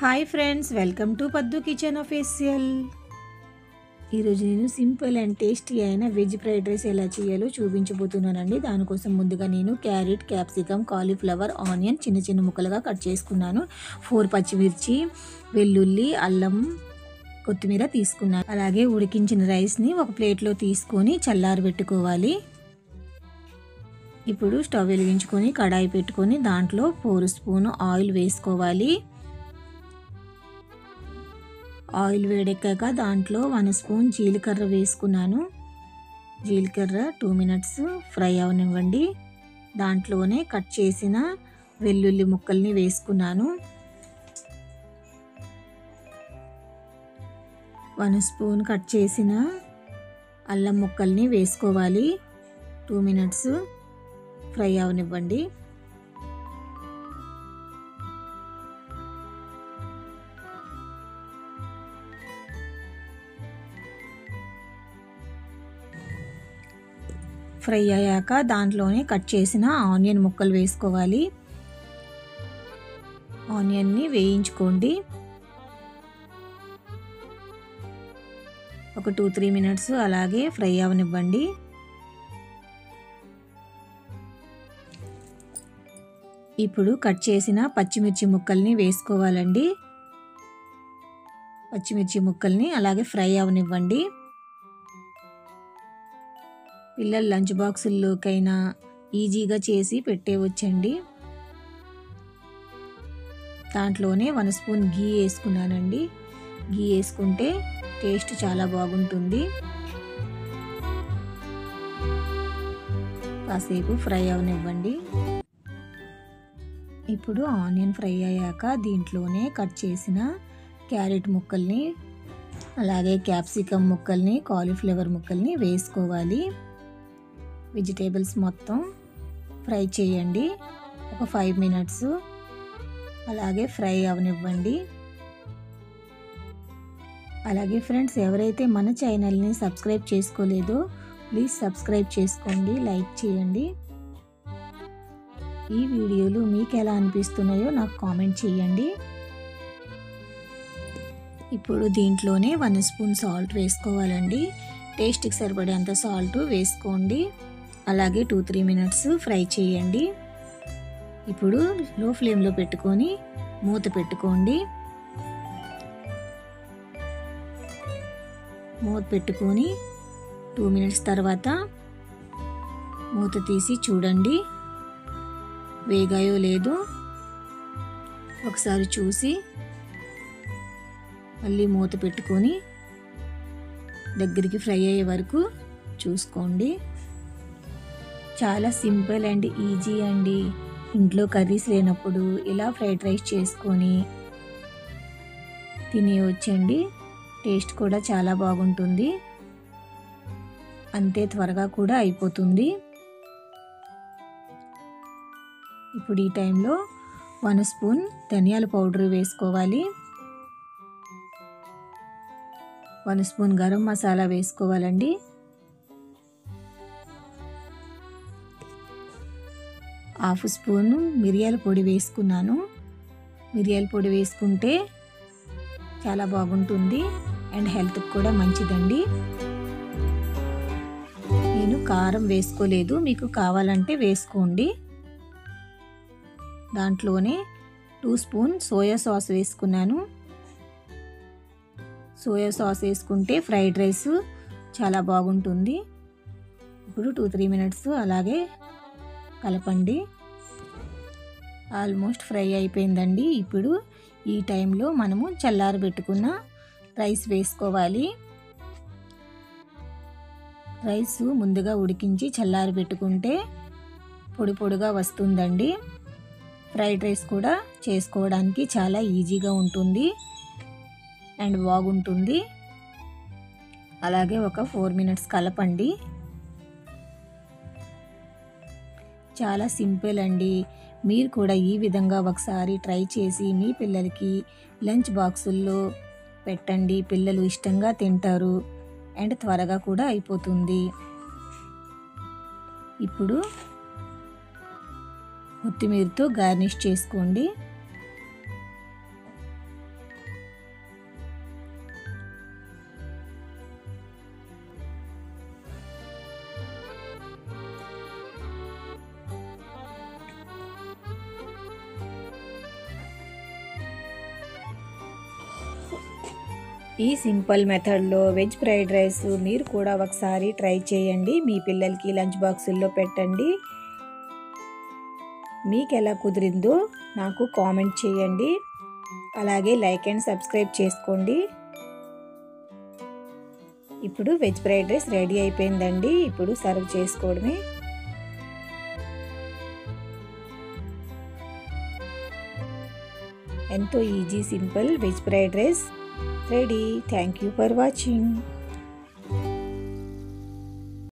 Hi friends, welcome to పద్దు kitchen official. ఈరోజు నేను సింపుల్ అండ్ టేస్టీ అయిన వెజ్ ఫ్రైడ్ రైస్ ఎలా చేయాలో చూపించబోతున్నానండి. దానికోసం ముందుగా నేను క్యారెట్, క్యాప్సికమ్, కాలీఫ్లవర్, ఆనియన్ చిన్న చిన్న ముక్కలుగా కట్ చేసుకున్నాను. 4 పచ్చిమిర్చి, వెల్లుల్లి, అల్లం, కొత్తిమీర తీసుకున్నాను. అలాగే ఉడికించిన రైస్ని ఒక ప్లేట్లో తీసుకొని చల్లారబెట్టుకోవాలి. ఇప్పుడు స్టవ్ వెలిగించుకొని కడాయి పెట్టుకొని దాంట్లో 4 స్పూన్ ఆయిల్ వేసుకోవాలి. ఆయిల్ వేడెక్కాక దాంట్లో 1 స్పూన్ జీలకర్ర వేసుకున్నాను. జీలకర్ర 2 మినిట్స్ ఫ్రై అవనివ్వండి. దాంట్లోనే కట్ చేసిన వెల్లుల్లి ముక్కల్ని వేసుకున్నాను. 1 స్పూన్ కట్ చేసిన అల్లం ముక్కల్ని వేసుకోవాలి. 2 మినిట్స్ ఫ్రై అవనివ్వండి. ఫ్రై అయ్యాక దాంట్లోనే కట్ చేసిన ఆనియన్ ముక్కలు వేసుకోవాలి. ఆనియన్ని వేయించుకోండి. ఒక 2-3 మినిట్స్ అలాగే ఫ్రై అవనివ్వండి. ఇప్పుడు కట్ చేసిన పచ్చిమిర్చి ముక్కల్ని వేసుకోవాలండి. పచ్చిమిర్చి ముక్కల్ని అలాగే ఫ్రై అవనివ్వండి. పిల్లల లంచ్ బాక్సుల్లోకైనా ఈజీగా చేసి పెట్టేవచ్చండి. దాంట్లోనే 1 స్పూన్ ఘీ వేసుకున్నానండి. ఘీ వేసుకుంటే టేస్ట్ చాలా బాగుంటుంది. కాసేపు ఫ్రై అవనివ్వండి. ఇప్పుడు ఆనియన్ ఫ్రై అయ్యాక దీంట్లోనే కట్ చేసిన క్యారెట్ ముక్కల్ని అలాగే క్యాప్సికమ్ ముక్కల్ని, కాలీఫ్లవర్ ముక్కల్ని వేసుకోవాలి. వెజిటేబుల్స్ మొత్తం ఫ్రై చేయండి. ఒక 5 మినిట్స్ అలాగే ఫ్రై అవనివ్వండి. అలాగే ఫ్రెండ్స్, ఎవరైతే మన ఛానల్ని సబ్స్క్రైబ్ చేసుకోలేదో ప్లీజ్ సబ్స్క్రైబ్ చేసుకోండి, లైక్ చేయండి. ఈ వీడియోలు మీకు ఎలా అనిపిస్తున్నాయో నాకు కామెంట్ చేయండి. ఇప్పుడు దీంట్లోనే 1 స్పూన్ సాల్ట్ వేసుకోవాలండి. టేస్ట్కి సరిపడేంత సాల్ట్ వేసుకోండి. అలాగే 2-3 మినిట్స్ ఫ్రై చేయండి. ఇప్పుడు లో ఫ్లేమ్లో పెట్టుకొని మూత పెట్టుకోండి. మూత పెట్టుకొని 2 మినిట్స్ తర్వాత మూత తీసి చూడండి వేగాయో లేదో ఒకసారి చూసి మళ్ళీ మూత పెట్టుకొని దగ్గరికి ఫ్రై అయ్యే వరకు చూసుకోండి. చాలా సింపుల్ అండ్ ఈజీ అండి. ఇంట్లో కర్రీస్ లేనప్పుడు ఇలా ఫ్రైడ్ రైస్ చేసుకొని తినేయొచ్చండి. టేస్ట్ కూడా చాలా బాగుంటుంది. అంతే త్వరగా కూడా అయిపోతుంది. ఇప్పుడు ఈ టైంలో 1 స్పూన్ ధనియాల పౌడర్ వేసుకోవాలి. 1 స్పూన్ గరం మసాలా వేసుకోవాలండి. 1/2 స్పూన్ మిరియాల పొడి వేసుకున్నాను. మిరియాల పొడి వేసుకుంటే చాలా బాగుంటుంది అండ్ హెల్త్కి కూడా మంచిదండి. నేను కారం వేసుకోలేదు, మీకు కావాలంటే వేసుకోండి. దాంట్లోనే 2 స్పూన్ సోయా సాస్ వేసుకున్నాను. సోయా సాస్ వేసుకుంటే ఫ్రైడ్ రైస్ చాలా బాగుంటుంది. ఇప్పుడు 2-3 మినిట్స్ అలాగే కలపండి. ఆల్మోస్ట్ ఫ్రై అయిపోయిందండి. ఇప్పుడు ఈ టైంలో మనము చల్లారబెట్టుకున్న రైస్ వేసుకోవాలి. రైస్ ముందుగా ఉడికించి చల్లారబెట్టుకుంటే పొడి పొడిగా వస్తుందండి. ఫ్రైడ్ రైస్ కూడా చేసుకోవడానికి చాలా ఈజీగా ఉంటుంది అండ్ బాగుంటుంది. అలాగే ఒక 4 మినిట్స్ కలపండి. చాలా సింపుల్ అండి. మీరు కూడా ఈ విధంగా ఒకసారి ట్రై చేసి మీ పిల్లలకి లంచ్ బాక్సుల్లో పెట్టండి. పిల్లలు ఇష్టంగా తింటారు అండ్ త్వరగా కూడా అయిపోతుంది. ఇప్పుడు కొత్తిమీరతో గార్నిష్ చేసుకోండి. ఈ సింపుల్ మెథడ్లో వెజ్ ఫ్రైడ్ రైస్ మీరు కూడా ఒకసారి ట్రై చేయండి. మీ పిల్లలకి లంచ్ బాక్సుల్లో పెట్టండి. మీకు ఎలా కుదిరిందో నాకు కామెంట్ చేయండి. అలాగే లైక్ అండ్ సబ్స్క్రైబ్ చేసుకోండి. ఇప్పుడు వెజ్ ఫ్రైడ్ రైస్ రెడీ అయిపోయిందండి. ఇప్పుడు సర్వ్ చేసుకోవడమే. ఎంతో easy simple veg fried rice ready. Thank you for watching.